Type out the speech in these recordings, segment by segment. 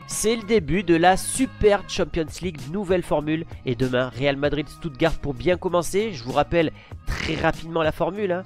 C'est le début de la Super Champions League, nouvelle formule. Et demain, Real Madrid-Stuttgart pour bien commencer. Je vous rappelle très rapidement la formule.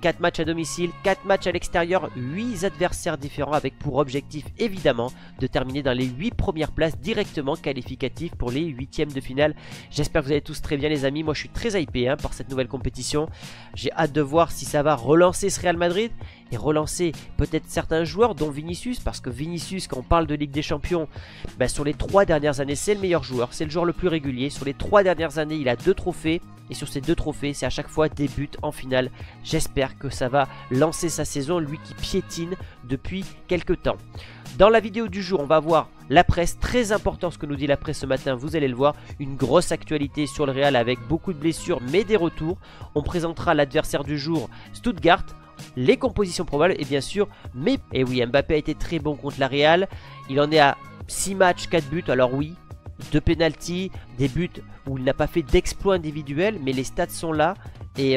4 matchs à domicile, 4 matchs à l'extérieur, 8 adversaires différents avec pour objectif évidemment de terminer dans les 8 premières places directement qualificatives pour les 8e de finale. J'espère que vous allez tous très bien les amis, moi je suis très hypé par cette nouvelle compétition. J'ai hâte de voir si ça va relancer ce Real Madrid et relancer peut-être certains joueurs dont Vinicius, parce que Vinicius quand on parle de Ligue des Champions, sur les 3 dernières années c'est le meilleur joueur, c'est le joueur le plus régulier. Sur les 3 dernières années il a 2 trophées. Et sur ces 2 trophées, c'est à chaque fois des buts en finale. J'espère que ça va lancer sa saison, lui qui piétine depuis quelques temps. Dans la vidéo du jour, on va voir la presse. Très important ce que nous dit la presse ce matin, vous allez le voir. Une grosse actualité sur le Real avec beaucoup de blessures, mais des retours. On présentera l'adversaire du jour, Stuttgart. Les compositions probables et bien sûr, et oui, Mbappé a été très bon contre la Real. Il en est à 6 matchs, 4 buts, alors oui. 2 pénaltys, des buts où il n'a pas fait d'exploit individuel, mais les stats sont là. Et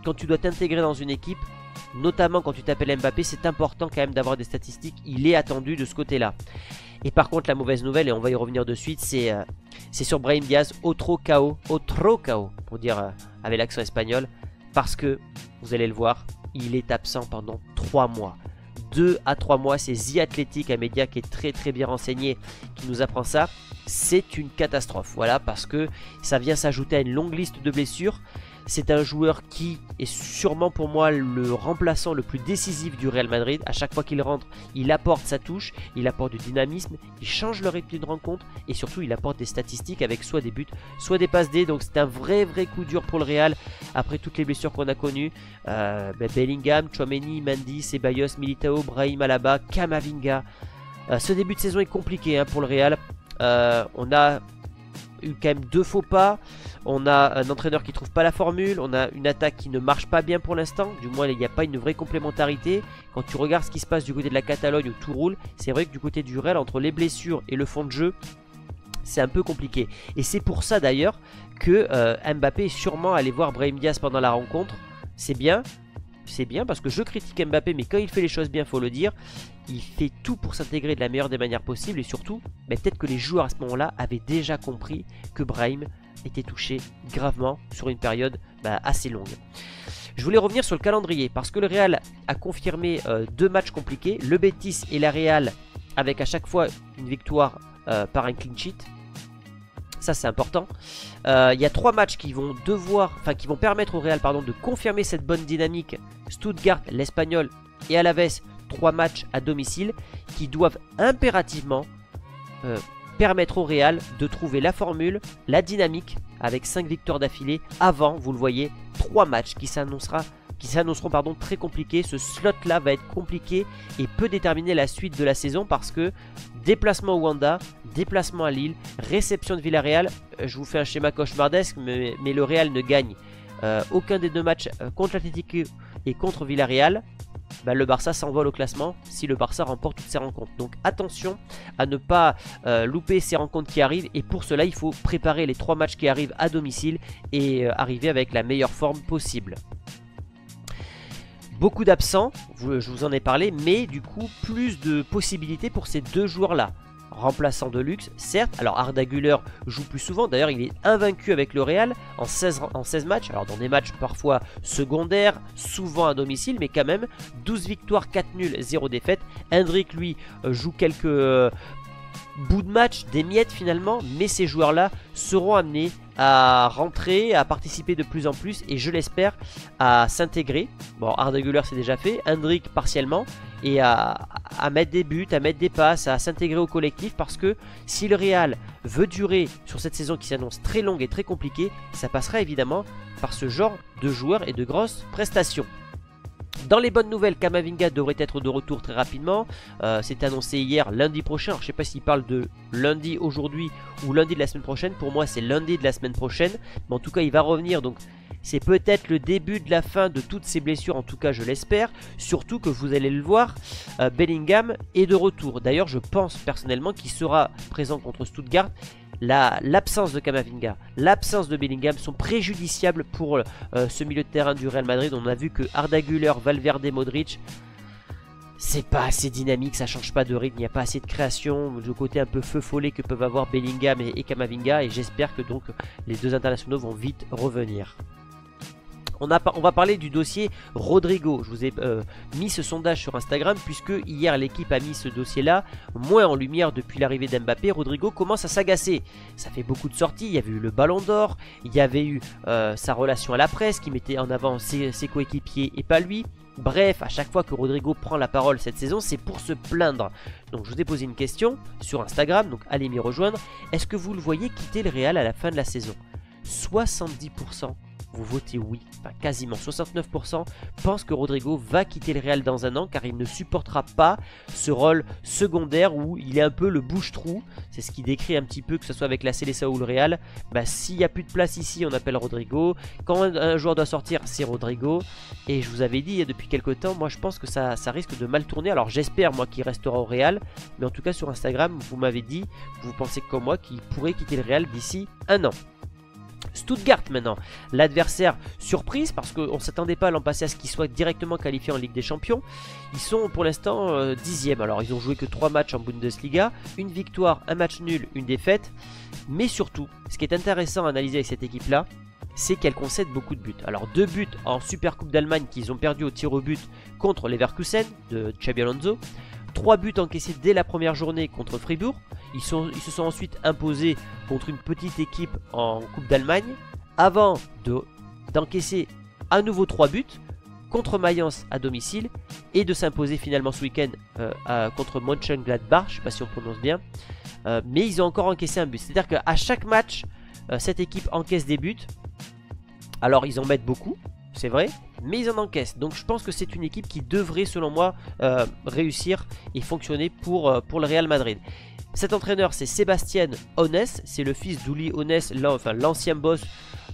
quand tu dois t'intégrer dans une équipe, notamment quand tu t'appelles Mbappé, c'est important quand même d'avoir des statistiques. Il est attendu de ce côté-là. Et par contre, la mauvaise nouvelle, et on va y revenir de suite, c'est sur Brahim Diaz, otro cao, pour dire avec l'accent espagnol, parce que, vous allez le voir, il est absent pendant 3 mois. 2 à 3 mois, c'est The Athletic, un média qui est très très bien renseigné, qui nous apprend ça. C'est une catastrophe, voilà, parce que ça vient s'ajouter à une longue liste de blessures. C'est un joueur qui est sûrement pour moi le remplaçant le plus décisif du Real Madrid. À chaque fois qu'il rentre, il apporte sa touche, il apporte du dynamisme, il change le rythme d'une rencontre et surtout il apporte des statistiques avec soit des buts, soit des passes D. Donc c'est un vrai coup dur pour le Real après toutes les blessures qu'on a connues. Bellingham, Tchouaméni, Mendy, Ceballos, Militao, Brahim Alaba, Camavinga. Ce début de saison est compliqué pour le Real. On a eu quand même 2 faux pas. On a un entraîneur qui trouve pas la formule. On a une attaque qui ne marche pas bien pour l'instant. Du moins il n'y a pas une vraie complémentarité. Quand tu regardes ce qui se passe du côté de la Catalogne où tout roule, c'est vrai que du côté du Real, entre les blessures et le fond de jeu, c'est un peu compliqué. Et c'est pour ça d'ailleurs que Mbappé est sûrement allé voir Brahim Diaz pendant la rencontre. C'est bien parce que je critique Mbappé, mais quand il fait les choses bien, faut le dire, il fait tout pour s'intégrer de la meilleure des manières possibles. Et surtout, peut-être que les joueurs à ce moment-là avaient déjà compris que Brahim était touché gravement sur une période assez longue. Je voulais revenir sur le calendrier parce que le Real a confirmé 2 matchs compliqués, le Betis et la Real, avec à chaque fois une victoire par un clean sheet. Ça c'est important. Il y a 3 matchs qui vont permettre au Real de confirmer cette bonne dynamique. Stuttgart, l'Espagnol et Alaves, 3 matchs à domicile qui doivent impérativement permettre au Real de trouver la formule, la dynamique avec 5 victoires d'affilée avant, vous le voyez, 3 matchs qui s'annonceront très compliqués. Ce slot là va être compliqué et peut déterminer la suite de la saison parce que déplacement au Wanda, déplacement à Lille, réception de Villarreal. Je vous fais un schéma cauchemardesque, mais le Real ne gagne aucun des 2 matchs contre l'Atlético et contre Villarreal. Le Barça s'envole au classement si le Barça remporte toutes ses rencontres. Donc attention à ne pas louper ces rencontres qui arrivent. Et pour cela, il faut préparer les 3 matchs qui arrivent à domicile et arriver avec la meilleure forme possible. Beaucoup d'absents, je vous en ai parlé, mais du coup plus de possibilités pour ces 2 joueurs-là. Remplaçant de luxe, certes. Alors Arda Güler joue plus souvent. D'ailleurs, il est invaincu avec le Real en 16 matchs. Alors dans des matchs parfois secondaires, souvent à domicile, mais quand même 12 victoires, 4 nuls, 0 défaite. Hendrick, lui, joue quelques bouts de match, des miettes finalement. Mais ces joueurs-là seront amenés à rentrer, à participer de plus en plus et je l'espère à s'intégrer. Bon, Arda Güler c'est déjà fait, Hendrick partiellement. Et à mettre des buts, à mettre des passes, à s'intégrer au collectif parce que si le Real veut durer sur cette saison qui s'annonce très longue et très compliquée, ça passera évidemment par ce genre de joueurs et de grosses prestations. Dans les bonnes nouvelles, Camavinga devrait être de retour très rapidement. C'est annoncé hier, lundi prochain. Alors, je ne sais pas s'il parle de lundi aujourd'hui ou lundi de la semaine prochaine. Pour moi, c'est lundi de la semaine prochaine. Mais en tout cas, il va revenir. Donc, c'est peut-être le début de la fin de toutes ces blessures. En tout cas, je l'espère. Surtout que vous allez le voir, Bellingham est de retour. D'ailleurs, je pense personnellement qu'il sera présent contre Stuttgart. L'absence de Camavinga, l'absence de Bellingham sont préjudiciables pour ce milieu de terrain du Real Madrid. On a vu que Arda Güler, Valverde, Modric, c'est pas assez dynamique, ça change pas de rythme, il n'y a pas assez de création, le côté un peu feu follet que peuvent avoir Bellingham et Camavinga, et j'espère que donc les deux internationaux vont vite revenir. On va parler du dossier Rodrigo. Je vous ai mis ce sondage sur Instagram puisque hier l'équipe a mis ce dossier là moins en lumière depuis l'arrivée d'Mbappé. Rodrigo commence à s'agacer. Ça fait beaucoup de sorties, il y avait eu le Ballon d'Or, il y avait eu sa relation à la presse qui mettait en avant ses coéquipiers et pas lui. Bref, à chaque fois que Rodrigo prend la parole cette saison, c'est pour se plaindre. Donc je vous ai posé une question sur Instagram, donc allez m'y rejoindre. Est-ce que vous le voyez quitter le Real à la fin de la saison? 70%. Vous votez oui, enfin quasiment 69% pensent que Rodrigo va quitter le Real dans un an car il ne supportera pas ce rôle secondaire où il est un peu le bouche-trou. C'est ce qui décrit un petit peu, que ce soit avec la Seleção ou le Real. Bah, s'il n'y a plus de place ici, on appelle Rodrigo. Quand un joueur doit sortir, c'est Rodrigo. Et je vous avais dit depuis quelques temps, moi je pense que ça risque de mal tourner. Alors j'espère moi qu'il restera au Real. Mais en tout cas sur Instagram, vous m'avez dit, vous pensez comme moi, qu'il pourrait quitter le Real d'ici un an. Stuttgart maintenant, l'adversaire surprise parce qu'on ne s'attendait pas l'an passé à ce qu'ils soient directement qualifiés en Ligue des Champions. Ils sont pour l'instant 10e, alors ils ont joué que 3 matchs en Bundesliga, une victoire, un match nul, une défaite. Mais surtout, ce qui est intéressant à analyser avec cette équipe là, c'est qu'elle concède beaucoup de buts. Alors 2 buts en Super Coupe d'Allemagne qu'ils ont perdu au tir au but contre Leverkusen de Xabi Alonso. 3 buts encaissés dès la première journée contre Fribourg. Ils se sont ensuite imposés contre une petite équipe en Coupe d'Allemagne avant d'encaisser à nouveau 3 buts contre Mayence à domicile et de s'imposer finalement ce week-end contre Mönchengladbach, je ne sais pas si on prononce bien, mais ils ont encore encaissé un but. C'est-à-dire qu'à chaque match, cette équipe encaisse des buts. Alors ils en mettent beaucoup, c'est vrai, mais ils en encaissent. Donc je pense que c'est une équipe qui devrait, selon moi, réussir et fonctionner pour le Real Madrid. Cet entraîneur, c'est Sébastien Hoeneß, c'est le fils d'Uli Hoeneß, l'ancien boss,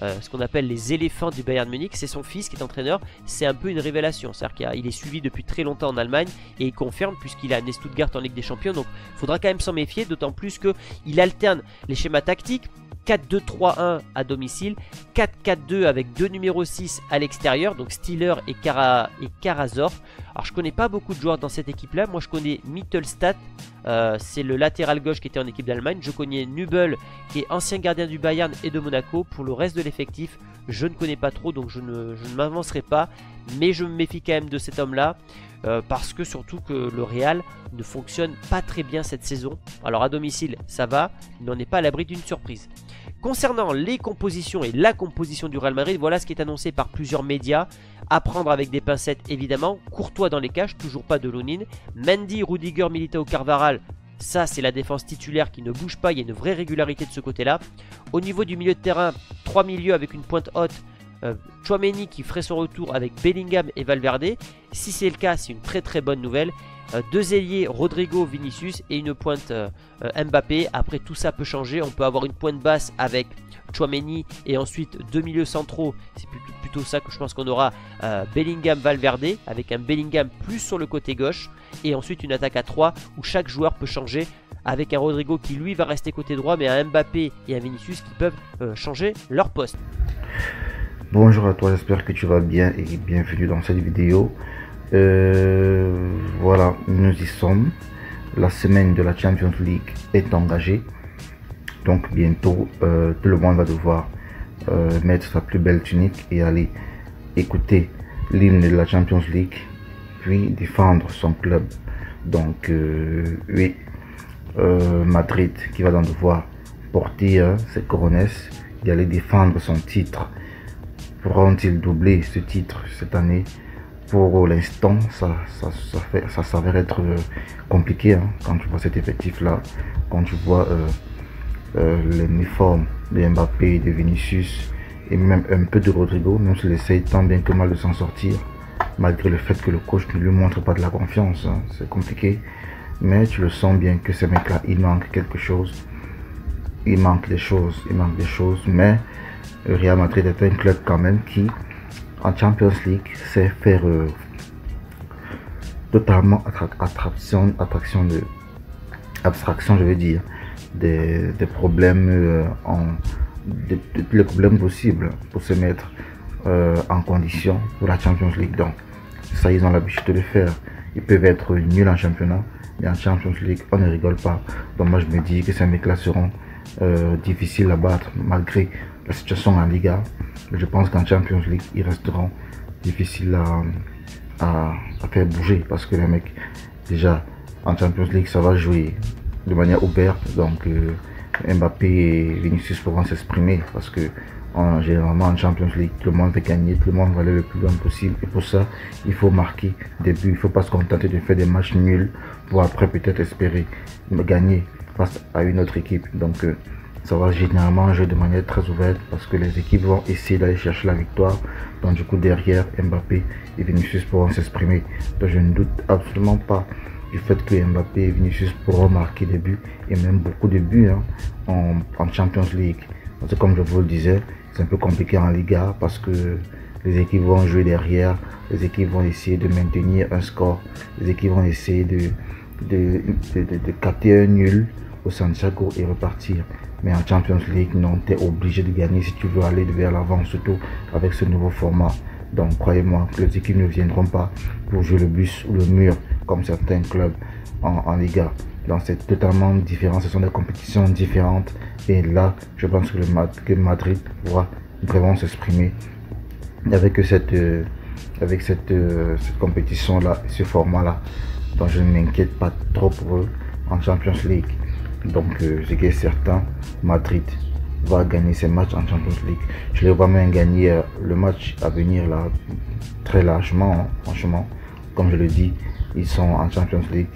ce qu'on appelle les éléphants du Bayern Munich. C'est son fils qui est entraîneur, c'est un peu une révélation. C'est-à-dire qu'il est suivi depuis très longtemps en Allemagne et il confirme puisqu'il a amené Stuttgart en Ligue des Champions. Donc il faudra quand même s'en méfier, d'autant plus qu'il alterne les schémas tactiques. 4-2-3-1 à domicile, 4-4-2 avec deux numéros 6 à l'extérieur, donc Stiller et Karasor. Alors je connais pas beaucoup de joueurs dans cette équipe là, moi je connais Mittelstadt, c'est le latéral gauche qui était en équipe d'Allemagne. Je connais Nübel qui est ancien gardien du Bayern et de Monaco. Pour le reste de l'effectif, je ne connais pas trop, donc je ne m'avancerai pas, mais je me méfie quand même de cet homme là. Parce que surtout que le Real ne fonctionne pas très bien cette saison. Alors à domicile ça va, mais on n'est pas à l'abri d'une surprise. Concernant les compositions et la composition du Real Madrid, voilà ce qui est annoncé par plusieurs médias. À prendre avec des pincettes évidemment. Courtois dans les cages, toujours pas de Lunin. Mendy, Rudiger, Militao, Carvajal. Ça c'est la défense titulaire qui ne bouge pas, il y a une vraie régularité de ce côté là. Au niveau du milieu de terrain, 3 milieux avec une pointe haute. Tchouaméni qui ferait son retour avec Bellingham et Valverde. Si c'est le cas, c'est une très très bonne nouvelle. Deux ailiers, Rodrigo, Vinicius et une pointe Mbappé. Après tout ça peut changer, on peut avoir une pointe basse avec Tchouaméni et ensuite deux milieux centraux. C'est plutôt ça que je pense qu'on aura, Bellingham, Valverde avec un Bellingham plus sur le côté gauche. Et ensuite une attaque à 3 où chaque joueur peut changer, avec un Rodrigo qui lui va rester côté droit, mais un Mbappé et un Vinicius qui peuvent changer leur poste. Bonjour à toi, j'espère que tu vas bien et bienvenue dans cette vidéo. Voilà, nous y sommes. La semaine de la Champions League est engagée. Donc bientôt, tout le monde va devoir mettre sa plus belle tunique et aller écouter l'hymne de la Champions League, puis défendre son club. Donc oui, Madrid qui va donc devoir porter ses couronnes et aller défendre son titre. Pourront-ils doubler ce titre cette année? Pour l'instant, ça s'avère être compliqué hein, quand tu vois cet effectif-là, quand tu vois les méformes de Mbappé, de Vinicius et même un peu de Rodrigo, même s'il essaye tant bien que mal de s'en sortir, malgré le fait que le coach ne lui montre pas de la confiance. Hein, c'est compliqué, mais tu le sens bien que ces mecs-là, il manque quelque chose. Il manque des choses, mais le Real Madrid est un club quand même qui, en Champions League, sait faire totalement abstraction, je veux dire, des problèmes, les problèmes possibles pour se mettre en condition pour la Champions League. Donc, ça, ils ont l'habitude de le faire. Ils peuvent être nuls en championnat, mais en Champions League, on ne rigole pas. Donc moi, je me dis que ces mecs-là seront difficiles à battre malgré la situation en Liga. Je pense qu'en Champions League, ils resteront difficiles à faire bouger parce que les mecs, déjà, en Champions League, ça va jouer de manière ouverte. Donc Mbappé et Vinicius pourront s'exprimer parce que généralement en Champions League, tout le monde veut gagner, tout le monde va aller le plus loin possible. Et pour ça, il faut marquer des buts. Il ne faut pas se contenter de faire des matchs nuls pour après peut-être espérer gagner face à une autre équipe. Donc ça va généralement jouer de manière très ouverte parce que les équipes vont essayer d'aller chercher la victoire. Donc du coup derrière, Mbappé et Vinicius pourront s'exprimer. Donc je ne doute absolument pas du fait que Mbappé et Vinicius pourront marquer des buts et même beaucoup de buts en Champions League. Parce que comme je vous le disais, c'est un peu compliqué en Liga parce que les équipes vont jouer derrière, les équipes vont essayer de maintenir un score, les équipes vont essayer de capter un nul au Santiago et repartir. Mais en Champions League, non, tu es obligé de gagner si tu veux aller vers l'avant, surtout avec ce nouveau format. Donc croyez-moi, les équipes ne viendront pas pour jouer le bus ou le mur comme certains clubs en Liga. Donc c'est totalement différent, ce sont des compétitions différentes. Et là, je pense que Madrid pourra vraiment s'exprimer avec cette compétition-là, ce format-là. Donc je ne m'inquiète pas trop pour eux en Champions League. Donc ce qui est certain, Madrid va gagner ses matchs en Champions League. Je les vois même gagner le match à venir là très largement, franchement. Comme je le dis, ils sont en Champions League,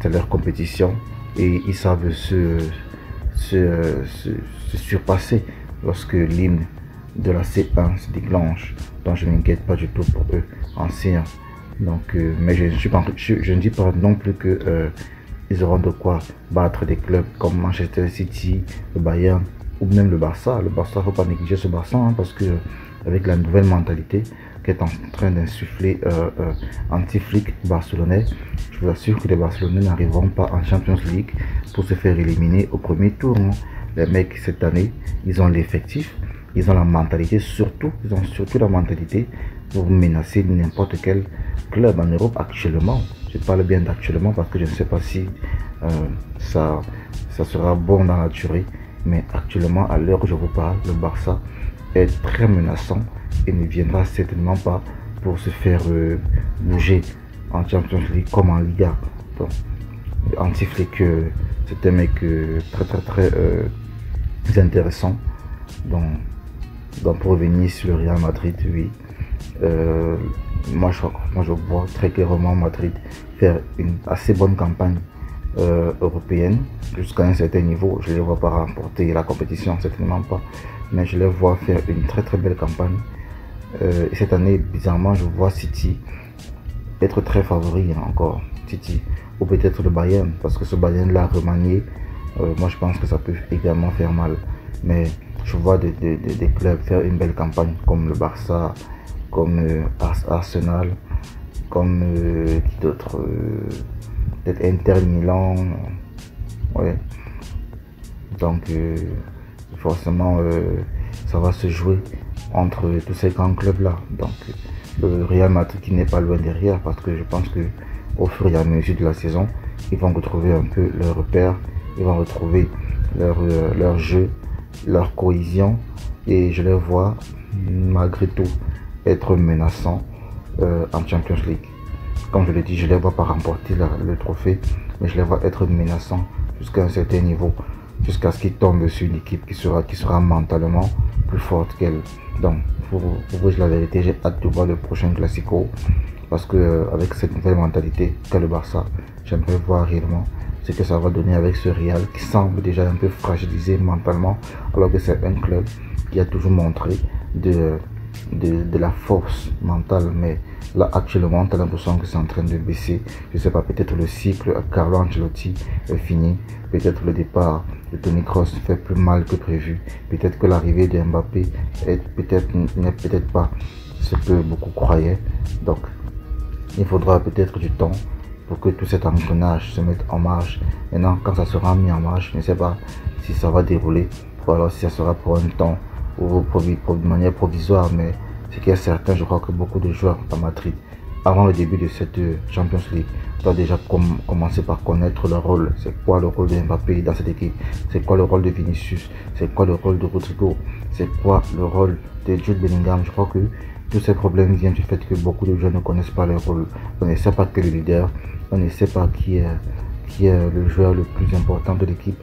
c'est leur compétition et ils savent se surpasser lorsque l'hymne de la C1 se déclenche. Donc je ne m'inquiète pas du tout pour eux en C1. Donc, mais je ne dis pas non plus que ils auront de quoi battre des clubs comme Manchester City, le Bayern ou même le Barça. Le Barça, il ne faut pas négliger ce Barça parce que avec la nouvelle mentalité qu'est en train d'insuffler anti-flic barcelonais, je vous assure que les Barcelonais n'arriveront pas en Champions League pour se faire éliminer au premier tour. Les mecs, cette année, ils ont l'effectif, ils ont la mentalité, ils ont surtout la mentalité pour menacer n'importe quel club en Europe actuellement. Je parle bien d'actuellement parce que je ne sais pas si ça sera bon dans la durée. Mais actuellement, à l'heure où je vous parle, le Barça est très menaçant et ne viendra certainement pas pour se faire bouger en Champions League comme en Liga. Donc, Anti-Flick, c'est un mec très intéressant. Donc pour revenir sur le Real Madrid, oui. Moi je vois très clairement Madrid faire une assez bonne campagne européenne jusqu'à un certain niveau. Je ne les vois pas remporter la compétition, certainement pas, mais je les vois faire une très belle campagne. Et cette année, bizarrement, je vois City être très favori encore, City, ou peut-être le Bayern, parce que ce Bayern là remanié, moi je pense que ça peut également faire mal. Mais je vois des clubs faire une belle campagne comme le Barça, comme Arsenal, comme qui d'autres, peut-être Inter Milan, ouais. Donc forcément ça va se jouer entre tous ces grands clubs là. Donc le Real Madrid qui n'est pas loin derrière, parce que je pense que au fur et à mesure de la saison, ils vont retrouver un peu leurs repères, ils vont retrouver leur jeu, leur cohésion, et je les vois malgré tout être menaçants en Champions League. Comme je l'ai dit, je ne les vois pas remporter le trophée, mais je les vois être menaçants jusqu'à un certain niveau, jusqu'à ce qu'ils tombent sur une équipe qui sera mentalement plus forte qu'elle. Donc, pour vous dire la vérité, j'ai hâte de voir le prochain Classico, parce que avec cette nouvelle mentalité qu'a le Barça, j'aimerais voir réellement ce que ça va donner avec ce Real qui semble déjà un peu fragilisé mentalement, alors que c'est un club qui a toujours montré de la force mentale. Mais là actuellement, tu as l'impression que c'est en train de baisser. Je sais pas, peut-être le cycle à Carlo Ancelotti est fini, peut-être le départ de Toni Kroos fait plus mal que prévu, peut-être que l'arrivée de Mbappé n'est peut-être pas ce que beaucoup croyaient. Donc il faudra peut-être du temps pour que tout cet engrenage se mette en marche. Maintenant, quand ça sera mis en marche, je ne sais pas si ça va dérouler ou alors si ça sera pour un temps ou de manière provisoire. Mais ce qui est certain, je crois que beaucoup de joueurs à Madrid avant le début de cette Champions League, doit déjà commencer par connaître le rôle. C'est quoi le rôle de Mbappé dans cette équipe? C'est quoi le rôle de Vinicius? C'est quoi le rôle de Rodrigo? C'est quoi le rôle de Jude Bellingham? Je crois que tous ces problèmes viennent du fait que beaucoup de jeunes ne connaissent pas leur rôle. On ne sait pas qui est le leader, on ne sait pas qui est le joueur le plus important de l'équipe.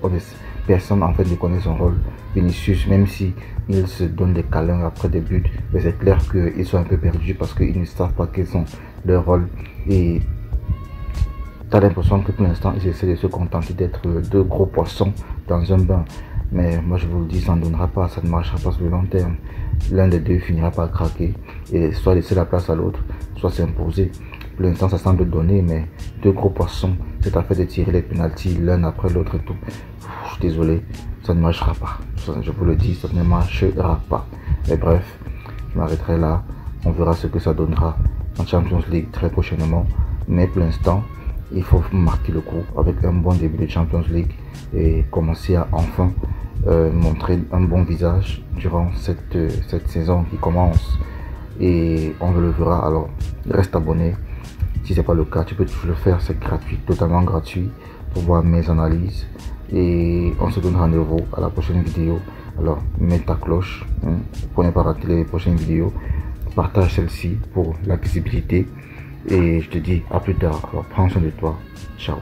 Personne en fait ne connaît son rôle. Vinicius, même si il se donne des câlins après des buts, mais c'est clair qu'ils sont un peu perdus parce qu'ils ne savent pas quels sont leurs rôles. Et tu as l'impression que pour l'instant, ils essaient de se contenter d'être deux gros poissons dans un bain. Mais moi, je vous le dis, ça ne donnera pas, ça ne marchera pas sur le long terme. L'un des deux finira par craquer et soit laisser la place à l'autre, soit s'imposer. Pour l'instant, ça semble donner, mais deux gros poissons, cette affaire de tirer les pénaltys l'un après l'autre et tout. Je suis désolé, ça ne marchera pas. Je vous le dis, ça ne marchera pas. Mais bref, je m'arrêterai là. On verra ce que ça donnera en Champions League très prochainement. Mais pour l'instant, il faut marquer le coup avec un bon début de Champions League et commencer à enfin montrer un bon visage durant cette saison qui commence. Et on le verra. Alors, reste abonné. Si ce n'est pas le cas, tu peux toujours le faire. C'est gratuit, totalement gratuit, pour voir mes analyses. Et on se donne rendez-vous à la prochaine vidéo. Alors, mets ta cloche pour ne pas rater les prochaines vidéos. Partage celle-ci pour la visibilité. Et je te dis à plus tard. Alors, prends soin de toi. Ciao.